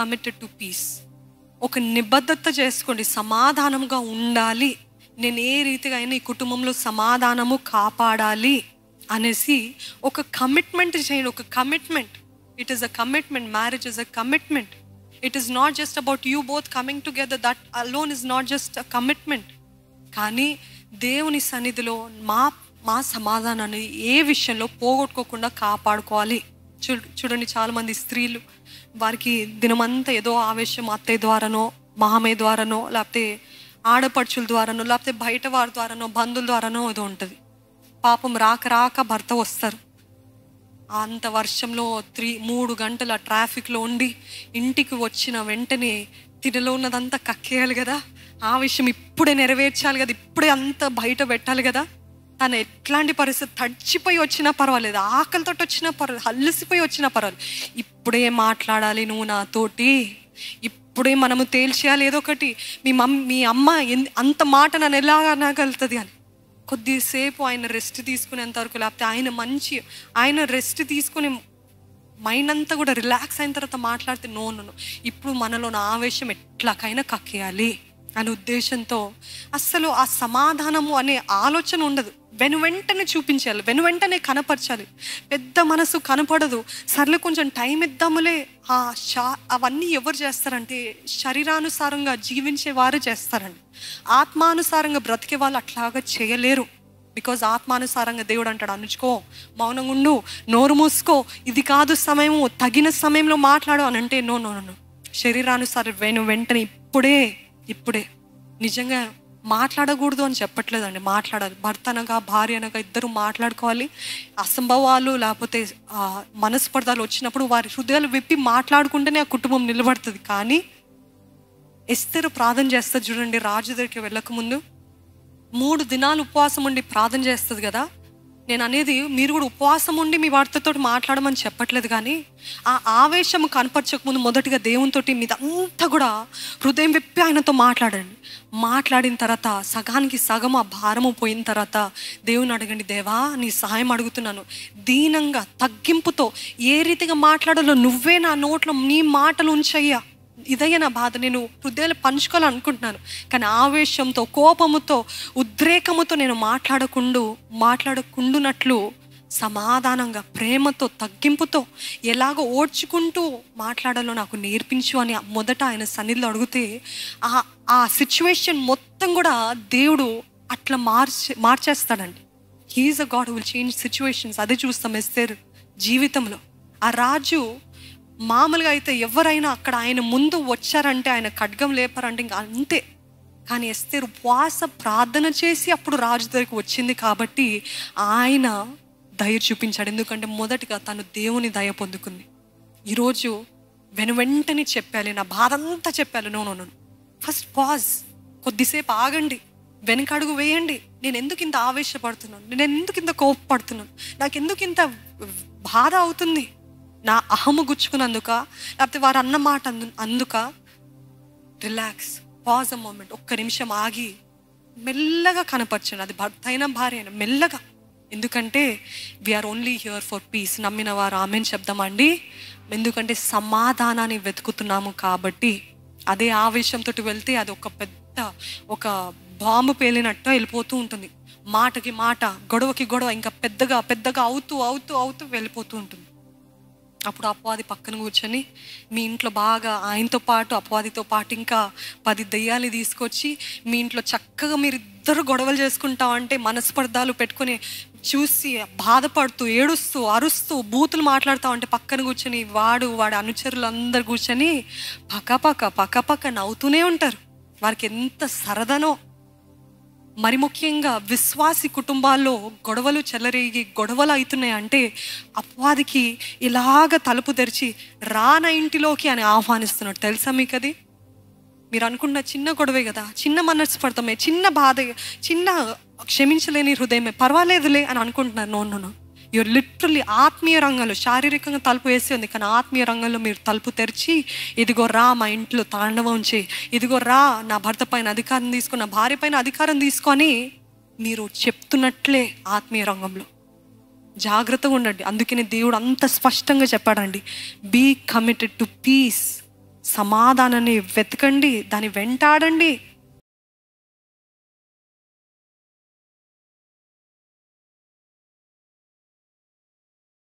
Committed to piece. ఒక నిబద్ధత చేసుకోండి, సమాధానంగా ఉండాలి, నేను ఏ రీతిగా అయినా ఈ కుటుంబంలో సమాధానము కాపాడాలి అనేసి ఒక కమిట్మెంట్ చేయండి. ఒక commitment. It is a commitment. Marriage is a commitment. It is not just about you both coming together. That alone is not just a commitment. కానీ దేవుని సన్నిధిలో మా సమాధానాన్ని ఏ విషయంలో పోగొట్టుకోకుండా కాపాడుకోవాలి. చూడండి, చాలామంది స్త్రీలు వారికి దినమంతా ఏదో ఆవేశం అత్తయ్య ద్వారానో, మామయ్య ద్వారానో, లేకపోతే ఆడపడుచుల ద్వారానో, లేకపోతే బయట వారి ద్వారానో, బంధువుల ద్వారానో ఏదో ఉంటుంది. పాపం రాక భర్త వస్తారు. అంత వర్షంలో 3 గంటల ట్రాఫిక్లో ఉండి ఇంటికి వచ్చిన వెంటనే తినలో ఉన్నదంతా కక్కేయాలి కదా, ఆ విషయం ఇప్పుడే నెరవేర్చాలి కదా, ఇప్పుడే అంతా బయట పెట్టాలి కదా. తను ఎట్లాంటి పరిస్థితి, తడిచిపోయి వచ్చినా పర్వాలేదు, ఆకలితో వచ్చినా పర్వాలేదు, అలసిపోయి వచ్చినా పర్వాలేదు, ఇప్పుడే మాట్లాడాలి నువ్వు నాతోటి, ఇప్పుడే మనము తేల్చేయాలి ఏదో ఒకటి. మీ అమ్మ అంత మాట నన్ను ఎలా అనగలుగుతుంది అని కొద్దిసేపు ఆయన రెస్ట్ తీసుకునేంత వరకు, లేకపోతే ఆయన రెస్ట్ తీసుకుని మైండ్ అంతా కూడా రిలాక్స్ అయిన తర్వాత మాట్లాడితే నో, ఇప్పుడు మనలో నా ఆవేశం ఎట్లాకైనా కక్కేయాలి అనే ఉద్దేశంతో అస్సలు ఆ సమాధానము అనే ఆలోచన ఉండదు. వెంటనే చూపించాలి, వెంటనే కనపరచాలి. పెద్ద మనసు కనపడదు. సర్లే కొంచెం టైం ఇద్దాములే. అవన్నీ ఎవరు చేస్తారంటే శరీరానుసారంగా జీవించే వారు చేస్తారండి. ఆత్మానుసారంగా బ్రతికే వాళ్ళు అట్లాగా చేయలేరు. బికాజ్ ఆత్మానుసారంగా దేవుడు అంటాడు, అనుచుకో, మౌనంగా ఉండు, నోరు మూసుకో, ఇది కాదు సమయము, తగిన సమయంలో మాట్లాడు అని అంటే నో. శరీరానుసారం వెంటనే ఇప్పుడే నిజంగా మాట్లాడకూడదు అని చెప్పట్లేదండి, మాట్లాడాలి. భర్త అనగా భార్య అనగా ఇద్దరు మాట్లాడుకోవాలి. అసంభవాలు లేకపోతే మనస్పర్ధాలు వచ్చినప్పుడు వారి హృదయాలు విప్పి మాట్లాడుకుంటేనే ఆ కుటుంబం నిలబడుతుంది. కానీ ఎస్తేరు ప్రార్థన చేస్తుంది చూడండి, రాజు దగ్గరికి వెళ్ళక ముందు 3 దినాలు ఉపవాసం ఉండి ప్రార్థన చేస్తుంది కదా. నేను అనేది మీరు కూడా ఉపవాసం ఉండి మీ వార్తతో మాట్లాడమని చెప్పట్లేదు, కానీ ఆ ఆవేశం కనపరచకముందు మొదటిగా దేవునితో మీదంతా కూడా హృదయం విప్పి ఆయనతో మాట్లాడండి. మాట్లాడిన తర్వాత సగానికి సగం ఆ భారము పోయిన తర్వాత దేవుని అడగండి, దేవా నీ సహాయం అడుగుతున్నాను, దీనంగా తగ్గింపుతో ఏ రీతిగా మాట్లాడాలో నువ్వే నా నోట్లో నీ మాటలు ఉంచయ్యా, ఇదయ్యా నా బాధ, నేను హృదయాలు పంచుకోవాలనుకుంటున్నాను, కానీ ఆవేశంతో, కోపముతో, ఉద్రేకముతో నేను మాట్లాడకుండునట్లు సమాధానంగా, ప్రేమతో, తగ్గింపుతో ఎలాగో ఓడ్చుకుంటూ మాట్లాడాలో నాకు నేర్పించు అని మొదట ఆయన సన్నిధిలో అడిగితే ఆ సిచ్యువేషన్ మొత్తం కూడా దేవుడు అట్లా మార్చేస్తాడండి. He is a God who will change situations. అదే చూస్తాం ఎస్తేరు జీవితంలో. ఆ రాజు మామూలుగా అయితే ఎవరైనా అక్కడ ఆయన ముందు వచ్చారంటే, ఆయన ఖడ్గం లేపారంటే ఇంకా అంతే. కానీ ఎస్తేరు ఉపవాస ప్రార్థన చేసి అప్పుడు రాజు దగ్గరికి వచ్చింది కాబట్టి ఆయన దయ చూపించాడు. ఎందుకంటే మొదటిగా తను దేవుని దయ పొందుకుంది. ఈరోజు వెంటనే చెప్పాలి, నా బాధ అంతా చెప్పాలి. నో, ఫస్ట్ పాజ్, కొద్దిసేపు ఆగండి, వెనకడుగు వేయండి. నేను ఎందుకు ఇంత ఆవేశపడుతున్నాను, నేను ఎందుకు ఇంత కోపపడుతున్నాను, నాకు ఎందుకు ఇంత బాధ అవుతుంది, నా అహము గుచ్చుకున్నందుక, లేకపోతే వారు అన్న మాట అందుక. రిలాక్స్, పాజ్ అ మూమెంట్, ఒక్క నిమిషం ఆగి మెల్లగా కనపరచండి. అది భర్త అయినా భార్య అయినా మెల్లగా. ఎందుకంటే we are only here for peace. నమ్మిన వారు ఆమెన్ చెప్దామండి. ఎందుకంటే సమాధానాన్ని వెతుకుతున్నాము కాబట్టి. అదే ఆవేశంతో వెళ్తే అది ఒక బాంబు పేలినట్టు వెళ్ళిపోతూ ఉంటుంది. మాటకి మాట, గొడవకి గొడవ, ఇంకా పెద్దగా అవుతూ వెళ్ళిపోతూ ఉంటుంది. అప్పుడు అపవాది పక్కన కూర్చొని మీ ఇంట్లో బాగా ఆయనతో పాటు, అపవాదితో పాటు ఇంకా 10 దెయ్యాలు తీసుకొచ్చి మీ ఇంట్లో చక్కగా మీరిద్దరు గొడవలు చేసుకుంటామంటే, మనస్పర్ధాలు పెట్టుకుని చూసి బాధపడుతూ, ఏడుస్తూ, అరుస్తూ, బూతులు మాట్లాడుతామంటే పక్కన కూర్చొని వాడి అనుచరులు అందరు కూర్చొని పక్క నవ్వుతూనే ఉంటారు. వారికి ఎంత సరదనో. మరి ముఖ్యంగా విశ్వాసి కుటుంబాల్లో గొడవలు చెలరేగి గొడవలు అవుతున్నాయి అంటే అపవాదికి ఇలాగ తలుపు తెరిచి రాన ఇంటిలోకి అని ఆహ్వానిస్తున్నాడు. తెలుసా మీకు అది? మీరు అనుకున్న చిన్న గొడవే కదా, చిన్న మనస్పర్ధమే, చిన్న బాధ, చిన్న క్షమించలేని హృదయమే, పర్వాలేదులే అని అనుకుంటున్నారు. నో, యూర్ లిటరల్లీ ఆత్మీయ రంగంలో, శారీరకంగా తలుపు వేసి ఉంది, కానీ ఆత్మీయ రంగంలో మీరు తలుపు తెరిచి, ఇదిగో రా మా ఇంట్లో తాండవం చేయి, ఇదిగో రా నా భర్త పైన అధికారం తీసుకొని, నా భార్య పైన అధికారం తీసుకొని మీరు చెప్తున్నట్లే ఆత్మీయ రంగంలో జాగ్రత్తగా ఉండండి. అందుకనే దేవుడు అంత స్పష్టంగా చెప్పాడండి, బీ కమిటెడ్ టు పీస్. సమాధానాన్ని వెతకండి, దాన్ని వెంటాడండి.